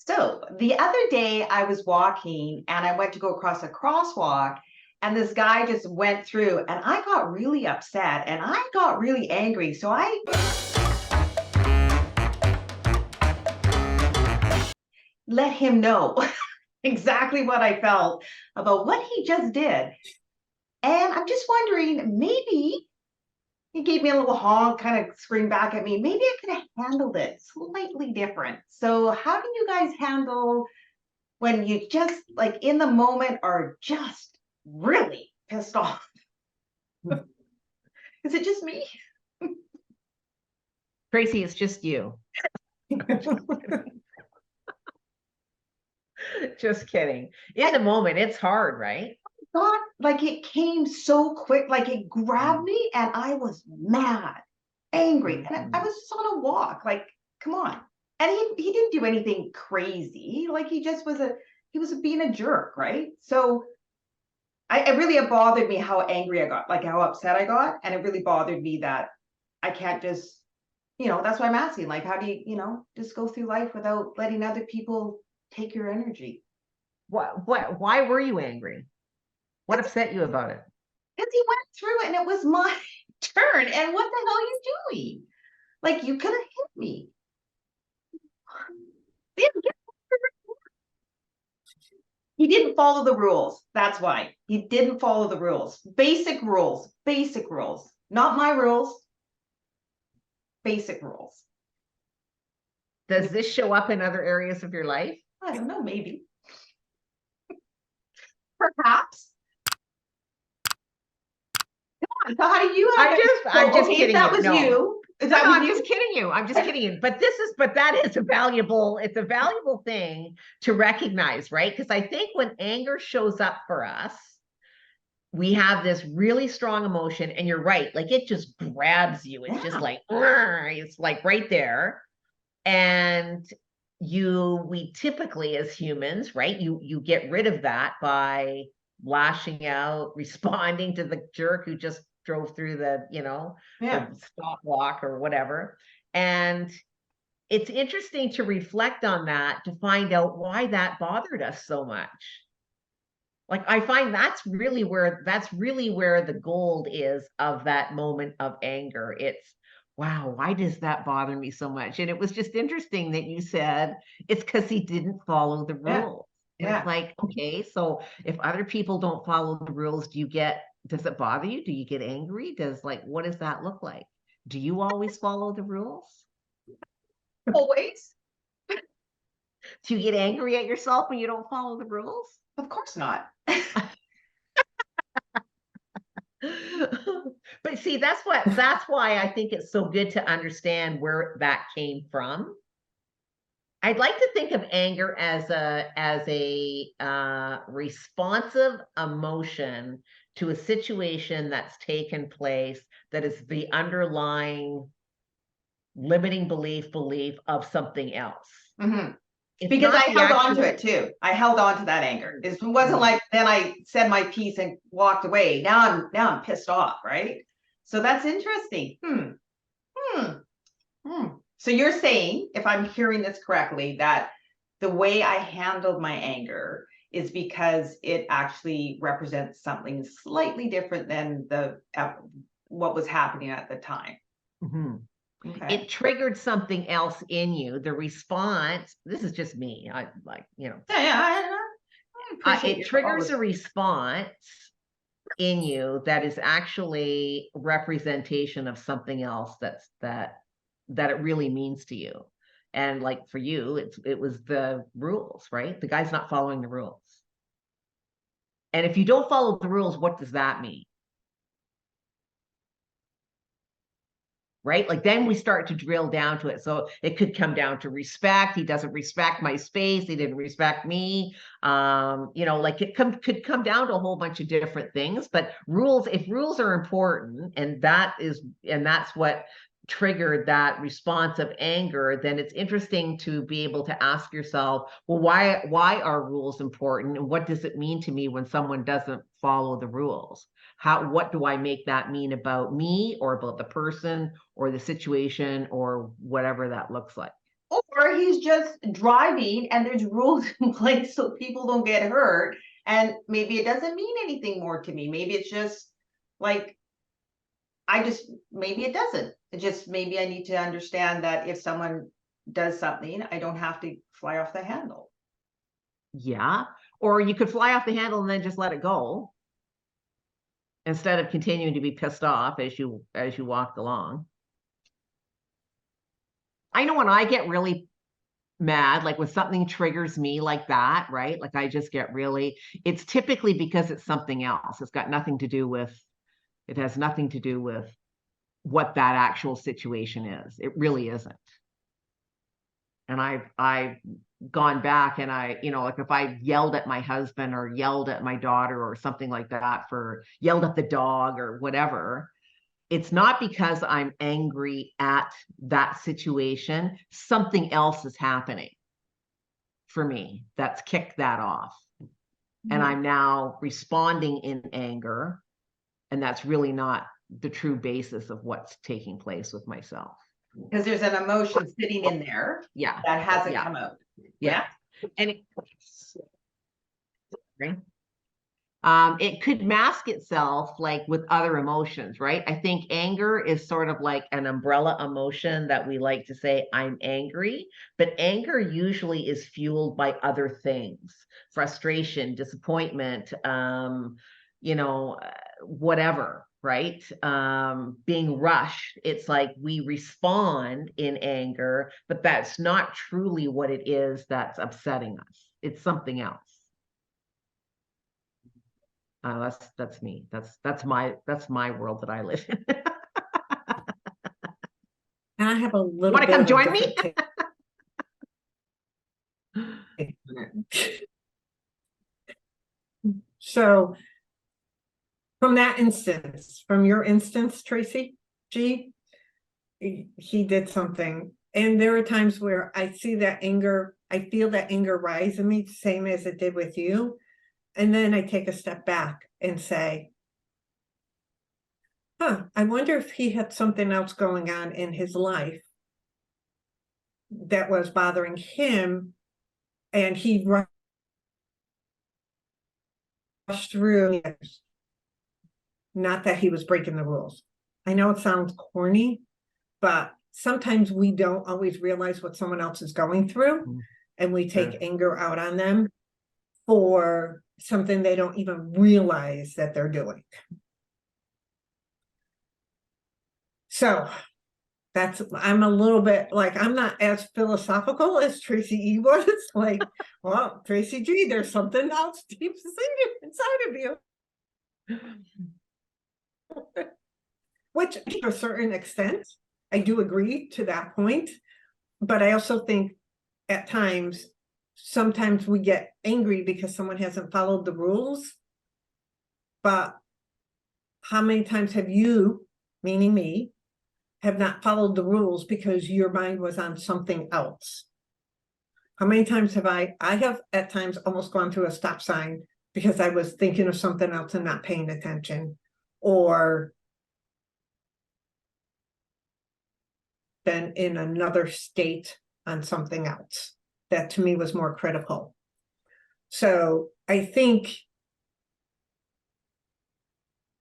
So the other day I was walking and I went to go across a crosswalk, and this guy just went through, and I got really upset and I got really angry. So I let him know exactly what I felt about what he just did. And I'm just wondering, maybe he gave me a little honk, kind of screamed back at me. Maybe I could have handled it slightly different. So, how do you guys handle when you just like in the moment are just really pissed off? Is it just me? Tracy, it's just you. Just kidding. In the moment, it's hard, right? God, like it came so quick, like it grabbed me and I was mad, angry. And I was just on a walk, like, come on. And he didn't do anything crazy. Like he was being a jerk, right? So it really bothered me how angry I got, like how upset I got. And it really bothered me that I can't just, that's why I'm asking, like, how do you, just go through life without letting other people take your energy? Why were you angry? What upset you about it? Because he went through it and it was my turn. And what the hell are you doing? Like, you could have hit me. He didn't follow the rules. That's why. He didn't follow the rules. Basic rules. Basic rules. Not my rules. Basic rules. Does this show up in other areas of your life? I don't know, maybe. Perhaps. Come on, so how do you have I'm just kidding. That was you. Is that I'm just kidding you. I'm just kidding you. But that is it's a valuable thing to recognize, right? Because I think when anger shows up for us, we have this really strong emotion, and you're right, like it just grabs you. It's just like, it's like right there. And we typically as humans, right, you get rid of that by lashing out, responding to the jerk who just drove through the stop walk or whatever. And it's interesting to reflect on that, to find out why that bothered us so much. Like, I find that's really where the gold is of that moment of anger. It's, wow, why does that bother me so much? And it was just interesting that you said it's because he didn't follow the rules. Yeah. It's like, okay, so if other people don't follow the rules, does it bother you? Do you get angry? What does that look like? Do you always follow the rules? Always. Do you get angry at yourself when you don't follow the rules? Of course not. But see, that's why I think it's so good to understand where that came from. I'd like to think of anger as a responsive emotion to a situation that's taken place, that is the underlying limiting belief of something else. Mm-hmm. Because I held on to it too. I held on to that anger. It wasn't like then I said my piece and walked away. Now I'm pissed off, right? So that's interesting. So you're saying, if I'm hearing this correctly, that the way I handled my anger is because it actually represents something slightly different than what was happening at the time. Mm-hmm. Okay. It triggered something else in you. The response, this is just me. I like, it triggers a response in you that is actually a representation of something else that it really means to you. And like for you, it was the rules, right? The guy's not following the rules. And if you don't follow the rules, what does that mean? Right? Like then we start to drill down to it. So it could come down to respect. He doesn't respect my space. He didn't respect me. Like could come down to a whole bunch of different things. But if rules are important, and that's what triggered that response of anger, then it's interesting to be able to ask yourself, well, why are rules important? And what does it mean to me when someone doesn't follow the rules? What do I make that mean about me, or about the person, or the situation, or whatever that looks like? Or he's just driving and there's rules in place so people don't get hurt. And maybe it doesn't mean anything more to me. Maybe it's just like, maybe it doesn't. It just, maybe I need to understand that if someone does something, I don't have to fly off the handle. Yeah. Or you could fly off the handle and then just let it go instead of continuing to be pissed off as you walk along. I know when I get really mad, like when something triggers me like that, right? Like I just get really, it's typically because it's something else. It's got nothing to do with, it has nothing to do with what that actual situation is. It really isn't. And I've gone back and like if I yelled at my husband or yelled at my daughter or something like that, yelled at the dog or whatever, it's not because I'm angry at that situation. Something else is happening for me that's kicked that off. And I'm now responding in anger. And that's really not the true basis of what's taking place with myself. Because there's an emotion sitting in there. Yeah. That hasn't come out. Yeah. And it could mask itself like with other emotions, right? I think anger is sort of like an umbrella emotion that we like to say, I'm angry, but anger usually is fueled by other things, frustration, disappointment, whatever, right? Being rushed. It's like we respond in anger, but that's not truly what it is that's upsetting us. It's something else. That's me. That's my world that I live in. And I have a little Want to bit come of a join me? different take on it. So from that instance, from your instance, Tracy G, he did something. And there are times where I see that anger, I feel that anger rise in me, same as it did with you. And then I take a step back and say, I wonder if he had something else going on in his life that was bothering him, and he rushed through. Not that he was breaking the rules. I know it sounds corny, but sometimes we don't always realize what someone else is going through, and we take anger out on them for something they don't even realize that they're doing. So I'm a little bit like, I'm not as philosophical as Tracy E was. Like, well, Tracy G, there's something else deep inside of you. Which to a certain extent, I do agree to that point. But I also think at times, sometimes we get angry because someone hasn't followed the rules. But how many times have you, meaning me, have not followed the rules because your mind was on something else? How many times have I have at times almost gone through a stop sign because I was thinking of something else and not paying attention, or been in another state on something else that to me was more critical. So I think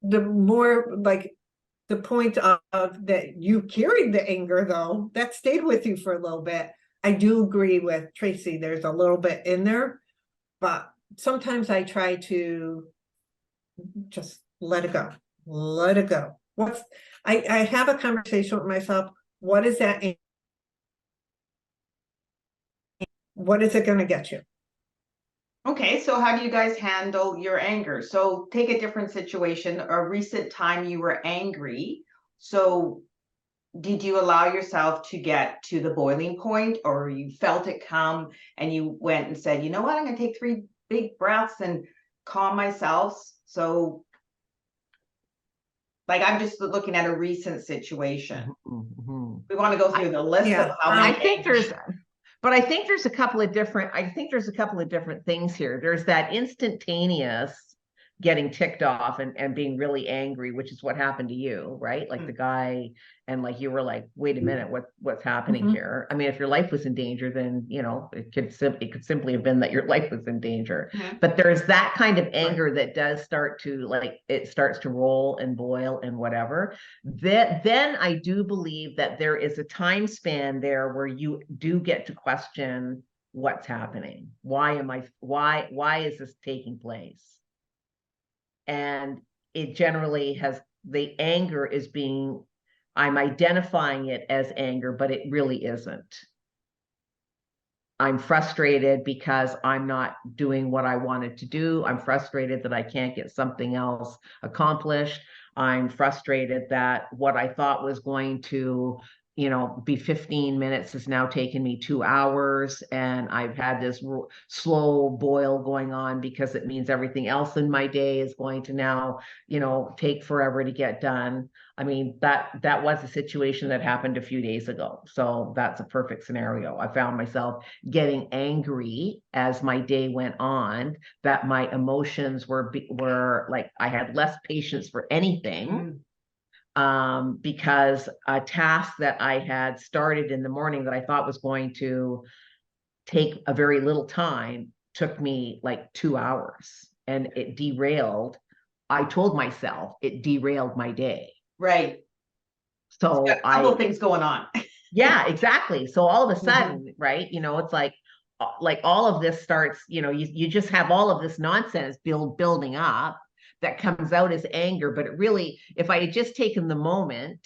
the more like the point of that you carried the anger, though, that stayed with you for a little bit. I do agree with Tracy, there's a little bit in there, but sometimes I try to just let it go. Let it go. I have a conversation with myself. What is that? What is it going to get you? Okay, so how do you guys handle your anger? So take a different situation, a recent time you were angry. So did you allow yourself to get to the boiling point, or you felt it come and you went and said, you know what, I'm going to take 3 big breaths and calm myself? So like, I'm just looking at a recent situation. We want to go through the list of how many. I think there's a couple of different things here. There's that instantaneous getting ticked off and being really angry, which is what happened to you, right? Like the guy, and like you were like, wait a minute, what's happening here? I mean, if your life was in danger, then it could simply have been that your life was in danger. But there's that kind of anger that does start to it starts to roll and boil and whatever. Then I do believe that there is a time span there where you do get to question what's happening. Why is this taking place? And it generally has, the anger is I'm identifying it as anger, but it really isn't. I'm frustrated because I'm not doing what I wanted to do. I'm frustrated that I can't get something else accomplished. I'm frustrated that what I thought was going to be 15 minutes has now taken me 2 hours, and I've had this slow boil going on because it means everything else in my day is going to now, take forever to get done. I mean, that was a situation that happened a few days ago. So that's a perfect scenario. I found myself getting angry as my day went on, that my emotions were like, I had less patience for anything. Because a task that I had started in the morning that I thought was going to take a very little time took me like 2 hours, and it derailed. I told myself it derailed my day. Right. So a couple of things going on. Yeah, exactly. So all of a sudden, right, it's like all of this starts, you just have all of this nonsense building up that comes out as anger. But it really, if I had just taken the moment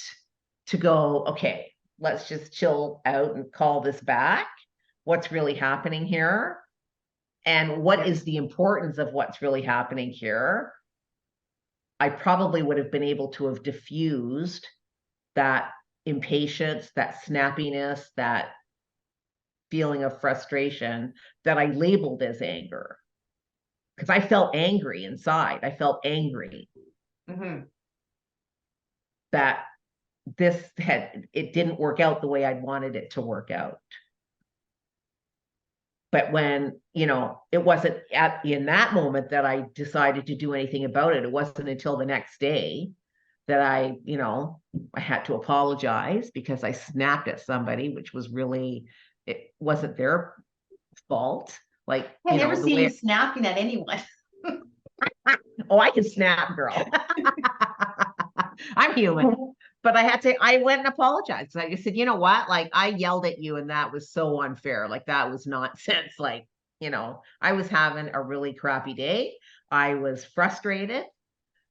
to go, okay, let's just chill out and call this back. What's really happening here? And what is the importance of what's really happening here? I probably would have been able to have diffused that impatience, that snappiness, that feeling of frustration that I labeled as anger. Because I felt angry inside. I felt angry that it didn't work out the way I'd wanted it to work out. But when, it wasn't in that moment that I decided to do anything about it. It wasn't until the next day that I had to apologize because I snapped at somebody, which was really, it wasn't their fault. Like, I never seen you snapping at anyone. Oh, I can snap, girl. I'm human. But I went and apologized. I just said, you know what? Like, I yelled at you and that was so unfair. Like, that was nonsense. Like, I was having a really crappy day. I was frustrated.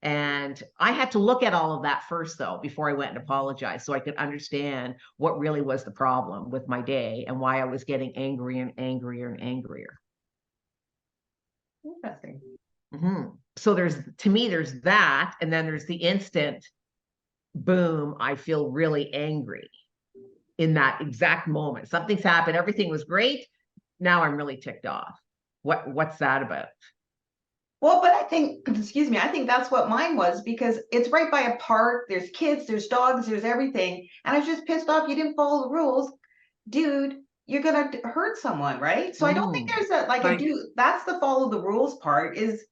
And I had to look at all of that first, though, before I went and apologized, so I could understand what really was the problem with my day and why I was getting angrier and angrier and angrier. Interesting. So to me, there's that. And then there's the instant, boom, I feel really angry in that exact moment. Something's happened. Everything was great. Now I'm really ticked off. What's that about? Well, but I think that's what mine was, because it's right by a park. There's kids, there's dogs, there's everything. And I was just pissed off you didn't follow the rules. Dude, you're going to hurt someone, right? So I don't think there's that's the follow the rules part is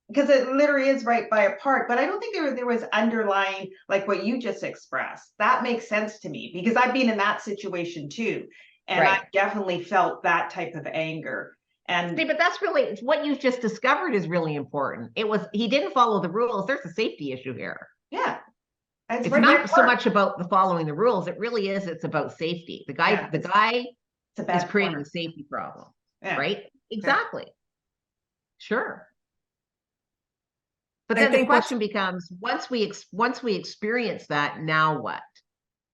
because it literally is right by a park. But I don't think there was underlying like what you just expressed. That makes sense to me because I've been in that situation too. And I definitely felt that type of anger. And but that's really what you've just discovered is really important. He didn't follow the rules. There's a safety issue here. Yeah. It's not so much about the following the rules. It really is. It's about safety. The guy is creating a safety problem, right? Exactly. Sure. But then the question becomes, once we experience that, now what?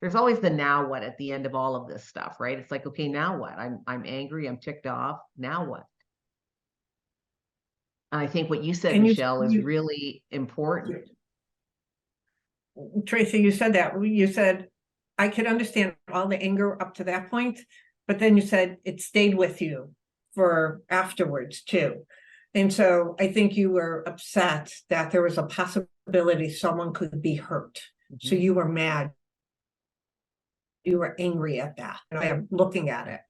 There's always the now what at the end of all of this stuff, right? It's like, okay, now what? I'm angry, I'm ticked off. Now what? And I think what you said, Michelle, is really important. Tracy, you said that. You said, I could understand all the anger up to that point, but then you said it stayed with you for afterwards too. And so I think you were upset that there was a possibility someone could be hurt. So you were mad. You were angry at that. And I am looking at it.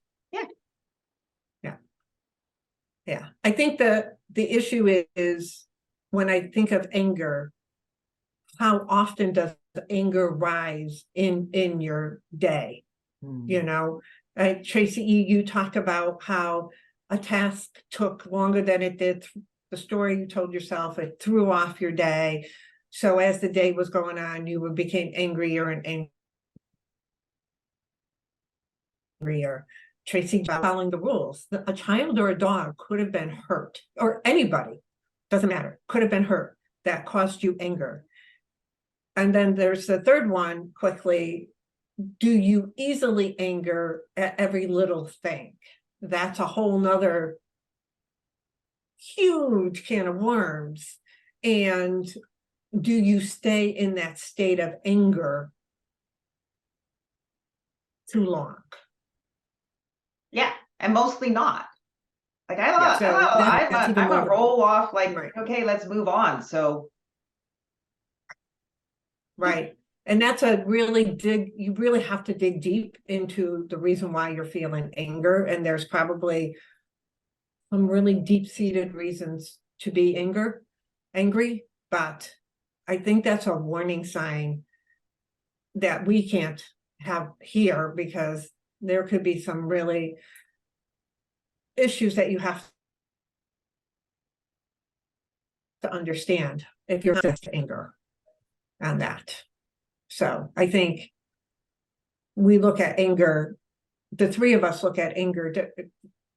Yeah. I think the issue is when I think of anger, how often does anger rise in your day? You know, Tracy, you talked about how a task took longer than it did. The story you told yourself, it threw off your day. So as the day was going on, you became angrier and angrier. Tracy, following the rules. A child or a dog could have been hurt, or anybody, doesn't matter, could have been hurt. That caused you anger. And then there's the third one, quickly. Do you easily anger at every little thing? That's a whole nother huge can of worms. And do you stay in that state of anger too long? Yeah, and mostly not. Like Yeah, so that's even I'm a more- roll off, like, Right. okay, let's move on. So Right. And that's you really have to dig deep into the reason why you're feeling anger. And there's probably some really deep-seated reasons to be angry, but I think that's a warning sign that we can't have here, because there could be some really issues that you have to understand if you're just anger on that. So I think we look at anger, the three of us look at anger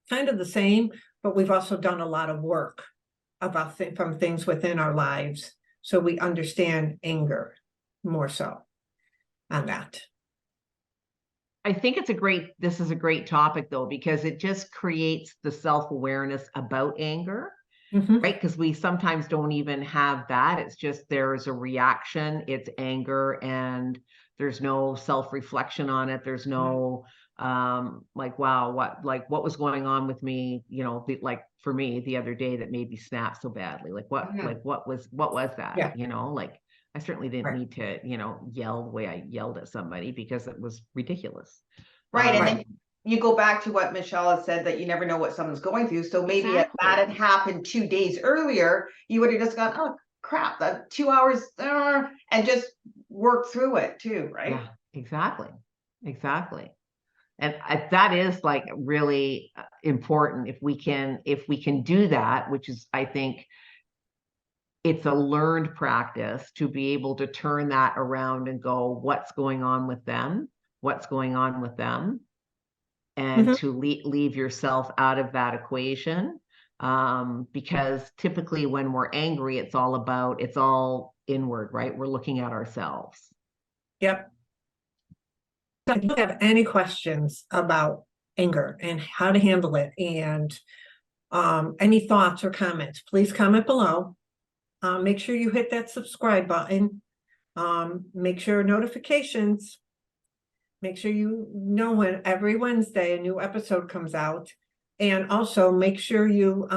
kind of the same, but we've also done a lot of work about from things within our lives, so we understand anger more so on that. I think this is a great topic though, because it just creates the self-awareness about anger, right? Because we sometimes don't even have that. It's just there's a reaction, it's anger, and there's no self-reflection on it. There's no like, wow, what was going on with me, like for me the other day that made me snap so badly. Like what was that? Yeah. Like I certainly didn't need to, yell the way I yelled at somebody, because it was ridiculous. right. And then you go back to what Michelle has said, that you never know what someone's going through. So maybe if that had happened 2 days earlier, you would have just gone, oh crap, that 2 hours, and just work through it too, right? Yeah, exactly. And that is like really important if we can do that, which is, I think, it's a learned practice to be able to turn that around and go, what's going on with them? And to leave yourself out of that equation. Because typically when we're angry, it's all inward, right? We're looking at ourselves. Yep. If you have any questions about anger and how to handle it, and any thoughts or comments, please comment below. Make sure you hit that subscribe button. Make sure notifications. Make sure you know when every Wednesday a new episode comes out. And also make sure you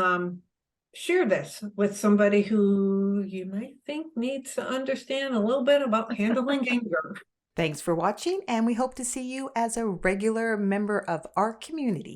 share this with somebody who you might think needs to understand a little bit about handling anger. Thanks for watching, and we hope to see you as a regular member of our community.